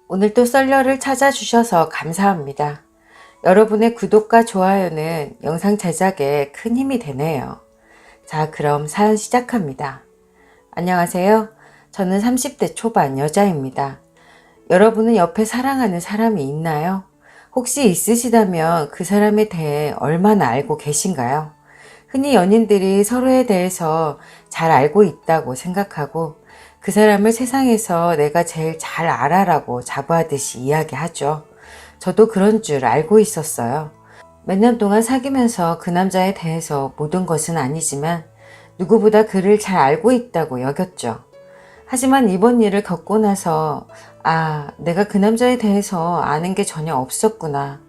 오늘도 썰러를 찾아주셔서 감사합니다. 여러분의 구독과 좋아요는 영상 제작에 큰 힘이 되네요. 자, 그럼 사연 시작합니다. 안녕하세요. 저는 30대 초반 여자입니다. 여러분은 옆에 사랑하는 사람이 있나요? 혹시 있으시다면 그 사람에 대해 얼마나 알고 계신가요? 흔히 연인들이 서로에 대해서 잘 알고 있다고 생각하고 그 사람을 세상에서 내가 제일 잘 알아라고 자부하듯이 이야기하죠. 저도 그런 줄 알고 있었어요. 몇 년 동안 사귀면서 그 남자에 대해서 모든 것은 아니지만 누구보다 그를 잘 알고 있다고 여겼죠. 하지만 이번 일을 겪고 나서 내가 그 남자에 대해서 아는 게 전혀 없었구나.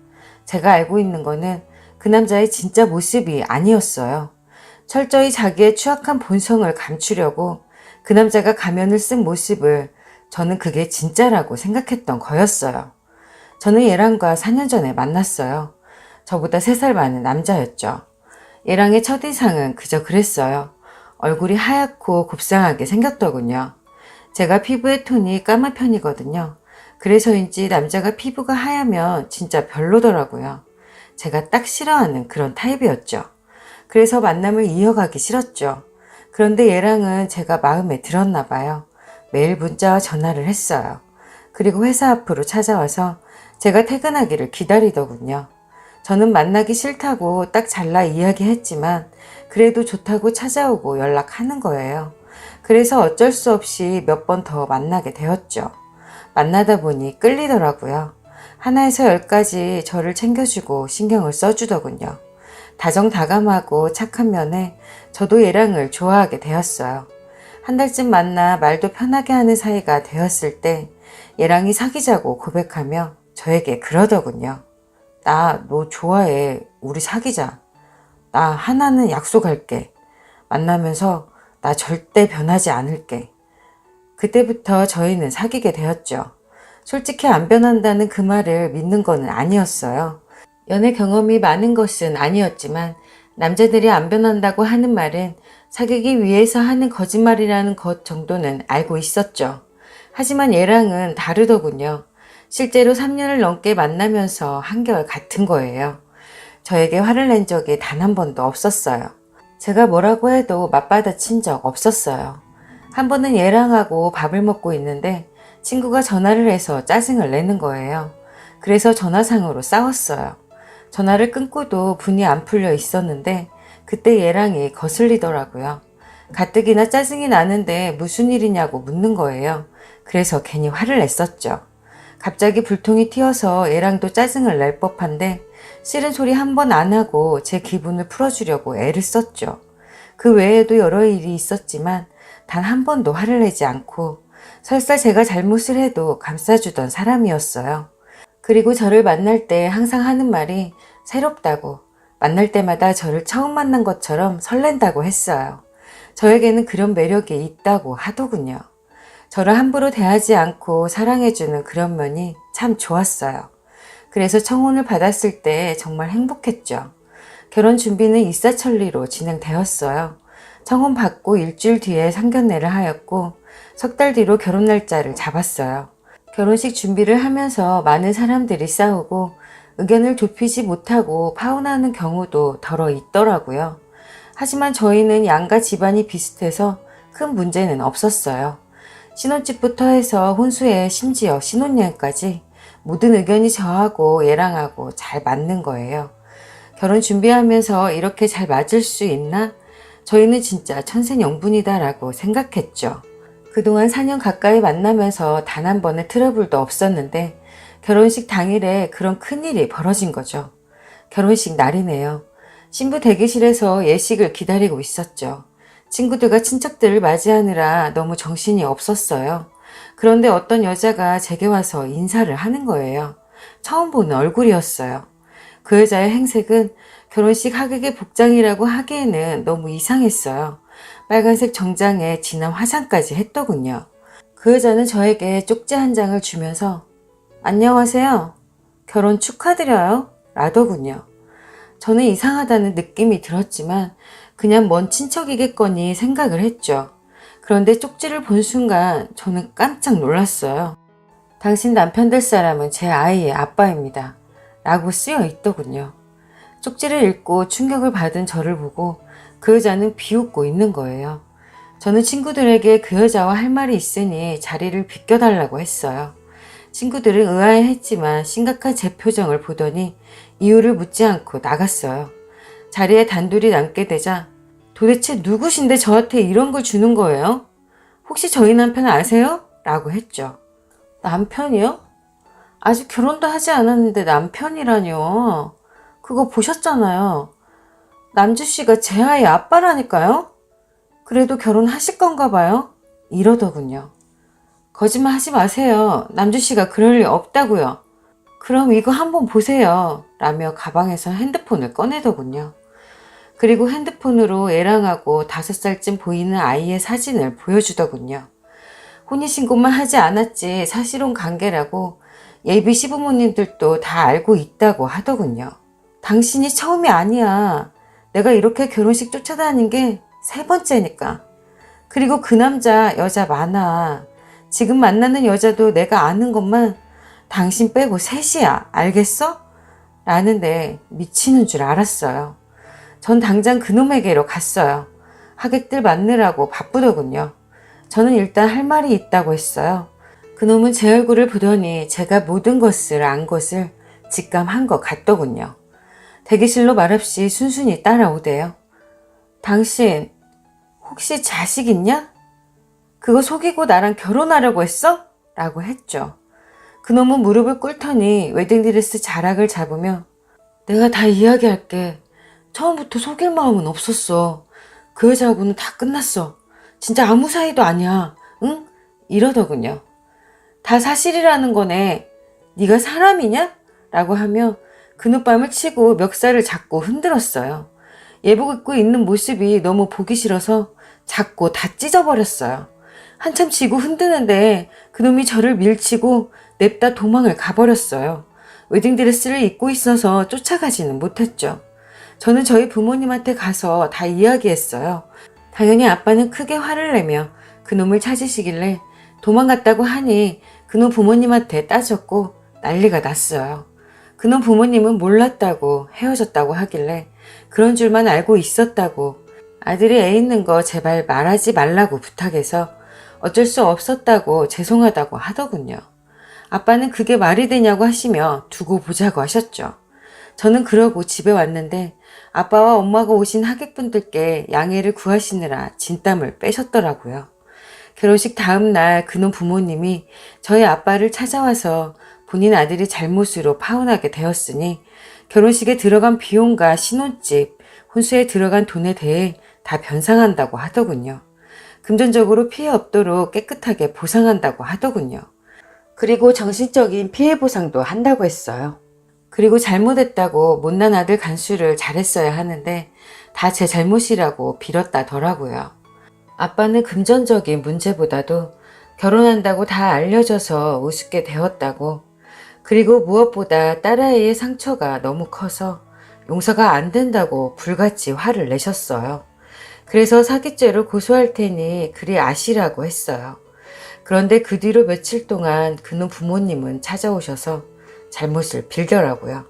제가 알고 있는 거는 그 남자의 진짜 모습이 아니었어요. 철저히 자기의 추악한 본성을 감추려고 그 남자가 가면을 쓴 모습을 저는 그게 진짜라고 생각했던 거였어요. 저는 얘랑과 4년 전에 만났어요. 저보다 3살 많은 남자였죠. 얘랑의 첫인상은 그저 그랬어요. 얼굴이 하얗고 곱상하게 생겼더군요. 제가 피부의 톤이 까만 편이거든요. 그래서인지 남자가 피부가 하얗면 진짜 별로더라고요. 제가 딱 싫어하는 그런 타입이었죠. 그래서 만남을 이어가기 싫었죠. 그런데 얘랑은 제가 마음에 들었나 봐요. 매일 문자와 전화를 했어요. 그리고 회사 앞으로 찾아와서 제가 퇴근하기를 기다리더군요. 저는 만나기 싫다고 딱 잘라 이야기했지만 그래도 좋다고 찾아오고 연락하는 거예요. 그래서 어쩔 수 없이 몇 번 더 만나게 되었죠. 만나다 보니 끌리더라고요. 하나에서 10까지 저를 챙겨주고 신경을 써주더군요. 다정다감하고 착한 면에 저도 얘랑을 좋아하게 되었어요. 한 달쯤 만나 말도 편하게 하는 사이가 되었을 때 얘랑이 사귀자고 고백하며 저에게 그러더군요. 나 너 좋아해. 우리 사귀자. 나 하나는 약속할게. 만나면서 나 절대 변하지 않을게. 그때부터 저희는 사귀게 되었죠. 솔직히 안 변한다는 그 말을 믿는 건 아니었어요. 연애 경험이 많은 것은 아니었지만 남자들이 안 변한다고 하는 말은 사귀기 위해서 하는 거짓말이라는 것 정도는 알고 있었죠. 하지만 얘랑은 다르더군요. 실제로 3년을 넘게 만나면서 한결 같은 거예요. 저에게 화를 낸 적이 단 한 번도 없었어요. 제가 뭐라고 해도 맞받아친 적 없었어요. 한 번은 얘랑하고 밥을 먹고 있는데 친구가 전화를 해서 짜증을 내는 거예요. 그래서 전화상으로 싸웠어요. 전화를 끊고도 분이 안 풀려 있었는데 그때 얘랑이 거슬리더라고요. 가뜩이나 짜증이 나는데 무슨 일이냐고 묻는 거예요. 그래서 괜히 화를 냈었죠. 갑자기 불통이 튀어서 얘랑도 짜증을 낼 법한데 싫은 소리 한 번 안 하고 제 기분을 풀어주려고 애를 썼죠. 그 외에도 여러 일이 있었지만 단 한 번도 화를 내지 않고 설사 제가 잘못을 해도 감싸주던 사람이었어요. 그리고 저를 만날 때 항상 하는 말이 새롭다고, 만날 때마다 저를 처음 만난 것처럼 설렌다고 했어요. 저에게는 그런 매력이 있다고 하더군요. 저를 함부로 대하지 않고 사랑해주는 그런 면이 참 좋았어요. 그래서 청혼을 받았을 때 정말 행복했죠. 결혼 준비는 일사천리로 진행되었어요. 청혼 받고 일주일 뒤에 상견례를 하였고 석 달 뒤로 결혼 날짜를 잡았어요. 결혼식 준비를 하면서 많은 사람들이 싸우고 의견을 좁히지 못하고 파혼하는 경우도 더러 있더라고요. 하지만 저희는 양가 집안이 비슷해서 큰 문제는 없었어요. 신혼집부터 해서 혼수에 심지어 신혼여행까지 모든 의견이 저하고 얘랑하고 잘 맞는 거예요. 결혼 준비하면서 이렇게 잘 맞을 수 있나? 저희는 진짜 천생연분이다라고 생각했죠. 그동안 4년 가까이 만나면서 단 한 번의 트러블도 없었는데 결혼식 당일에 그런 큰일이 벌어진 거죠. 결혼식 날이네요. 신부 대기실에서 예식을 기다리고 있었죠. 친구들과 친척들을 맞이하느라 너무 정신이 없었어요. 그런데 어떤 여자가 제게 와서 인사를 하는 거예요. 처음 보는 얼굴이었어요. 그 여자의 행색은 결혼식 하객의 복장이라고 하기에는 너무 이상했어요. 빨간색 정장에 진한 화장까지 했더군요. 그 여자는 저에게 쪽지 한 장을 주면서 안녕하세요. 결혼 축하드려요. 라더군요. 저는 이상하다는 느낌이 들었지만 그냥 먼 친척이겠거니 생각을 했죠. 그런데 쪽지를 본 순간 저는 깜짝 놀랐어요. 당신 남편 될 사람은 제 아이의 아빠입니다. 라고 쓰여 있더군요. 쪽지를 읽고 충격을 받은 저를 보고 그 여자는 비웃고 있는 거예요. 저는 친구들에게 그 여자와 할 말이 있으니 자리를 비켜달라고 했어요. 친구들은 의아해했지만 심각한 제 표정을 보더니 이유를 묻지 않고 나갔어요. 자리에 단둘이 남게 되자 도대체 누구신데 저한테 이런 걸 주는 거예요? 혹시 저희 남편 아세요? 라고 했죠. 남편이요? 아직 결혼도 하지 않았는데 남편이라뇨. 그거 보셨잖아요. 남주 씨가 제 아이 아빠라니까요? 그래도 결혼하실 건가 봐요? 이러더군요. 거짓말 하지 마세요. 남주 씨가 그럴 리 없다고요. 그럼 이거 한번 보세요. 라며 가방에서 핸드폰을 꺼내더군요. 그리고 핸드폰으로 애랑하고 5살쯤 보이는 아이의 사진을 보여주더군요. 혼인신고만 하지 않았지 사실혼 관계라고 예비 시부모님들도 다 알고 있다고 하더군요. 당신이 처음이 아니야. 내가 이렇게 결혼식 쫓아다닌 게 3번째니까. 그리고 그 남자 여자 많아. 지금 만나는 여자도 내가 아는 것만 당신 빼고 셋이야. 알겠어? 라는데 미치는 줄 알았어요. 전 당장 그놈에게로 갔어요. 하객들 만나라고 바쁘더군요. 저는 일단 할 말이 있다고 했어요. 그놈은 제 얼굴을 보더니 제가 모든 것을 안 것을 직감한 것 같더군요. 대기실로 말없이 순순히 따라오대요. 당신 혹시 자식 있냐? 그거 속이고 나랑 결혼하려고 했어? 라고 했죠. 그놈은 무릎을 꿇더니 웨딩드레스 자락을 잡으며 내가 다 이야기할게. 처음부터 속일 마음은 없었어. 그 여자하고는 다 끝났어. 진짜 아무 사이도 아니야. 응? 이러더군요. 다 사실이라는 거네. 네가 사람이냐? 라고 하며 그눗밤을 치고 멱살을 잡고 흔들었어요. 예복 입고 있는 모습이 너무 보기 싫어서 잡고 다 찢어버렸어요. 한참 쥐고 흔드는데 그놈이 저를 밀치고 냅다 도망을 가버렸어요. 웨딩드레스를 입고 있어서 쫓아가지는 못했죠. 저는 저희 부모님한테 가서 다 이야기했어요. 당연히 아빠는 크게 화를 내며 그놈을 찾으시길래 도망갔다고 하니 그놈 부모님한테 따졌고 난리가 났어요. 그놈 부모님은 몰랐다고 헤어졌다고 하길래 그런 줄만 알고 있었다고 아들이 애 있는 거 제발 말하지 말라고 부탁해서 어쩔 수 없었다고 죄송하다고 하더군요. 아빠는 그게 말이 되냐고 하시며 두고 보자고 하셨죠. 저는 그러고 집에 왔는데 아빠와 엄마가 오신 하객분들께 양해를 구하시느라 진땀을 빼셨더라고요. 결혼식 다음 날 그놈 부모님이 저희 아빠를 찾아와서 본인 아들이 잘못으로 파혼하게 되었으니 결혼식에 들어간 비용과 신혼집, 혼수에 들어간 돈에 대해 다 변상한다고 하더군요. 금전적으로 피해 없도록 깨끗하게 보상한다고 하더군요. 그리고 정신적인 피해 보상도 한다고 했어요. 그리고 잘못했다고 못난 아들 간수를 잘했어야 하는데 다 제 잘못이라고 빌었다더라고요. 아빠는 금전적인 문제보다도 결혼한다고 다 알려져서 우습게 되었다고, 그리고 무엇보다 딸아이의 상처가 너무 커서 용서가 안 된다고 불같이 화를 내셨어요. 그래서 사기죄로 고소할 테니 그리 아시라고 했어요. 그런데 그 뒤로 며칠 동안 그놈 부모님은 찾아오셔서 잘못을 빌더라고요.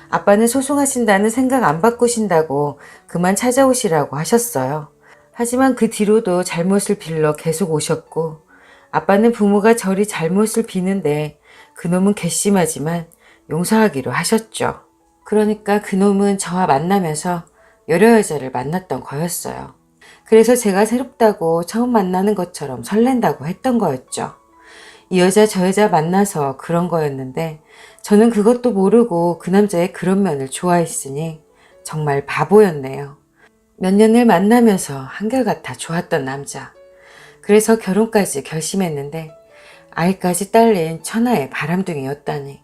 아빠는 소송하신다는 생각 안 바꾸신다고 그만 찾아오시라고 하셨어요. 하지만 그 뒤로도 잘못을 빌러 계속 오셨고, 아빠는 부모가 저리 잘못을 비는데 그놈은 괘씸하지만 용서하기로 하셨죠. 그러니까 그놈은 저와 만나면서 여러 여자를 만났던 거였어요. 그래서 제가 새롭다고 처음 만나는 것처럼 설렌다고 했던 거였죠. 이 여자 저 여자 만나서 그런 거였는데 저는 그것도 모르고 그 남자의 그런 면을 좋아했으니 정말 바보였네요. 몇 년을 만나면서 한결같아 좋았던 남자. 그래서 결혼까지 결심했는데 아이까지 딸린 천하의 바람둥이였다니.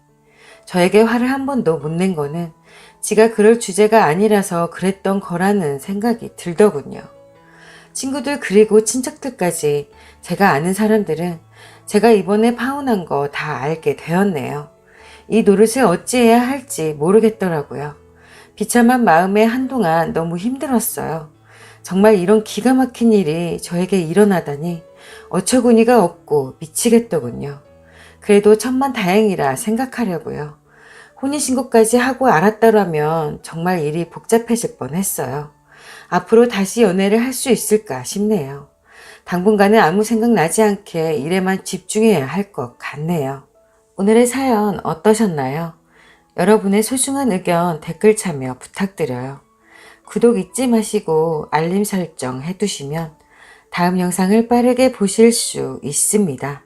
저에게 화를 한 번도 못 낸 거는 지가 그럴 주제가 아니라서 그랬던 거라는 생각이 들더군요. 친구들 그리고 친척들까지 제가 아는 사람들은 제가 이번에 파혼한 거 다 알게 되었네요. 이 노릇을 어찌해야 할지 모르겠더라고요. 비참한 마음에 한동안 너무 힘들었어요. 정말 이런 기가 막힌 일이 저에게 일어나다니 어처구니가 없고 미치겠더군요. 그래도 천만다행이라 생각하려고요. 혼인신고까지 하고 알았더라면 정말 일이 복잡해질 뻔했어요. 앞으로 다시 연애를 할 수 있을까 싶네요. 당분간은 아무 생각 나지 않게 일에만 집중해야 할 것 같네요. 오늘의 사연 어떠셨나요? 여러분의 소중한 의견 댓글 참여 부탁드려요. 구독 잊지 마시고 알림 설정 해두시면 다음 영상을 빠르게 보실 수 있습니다.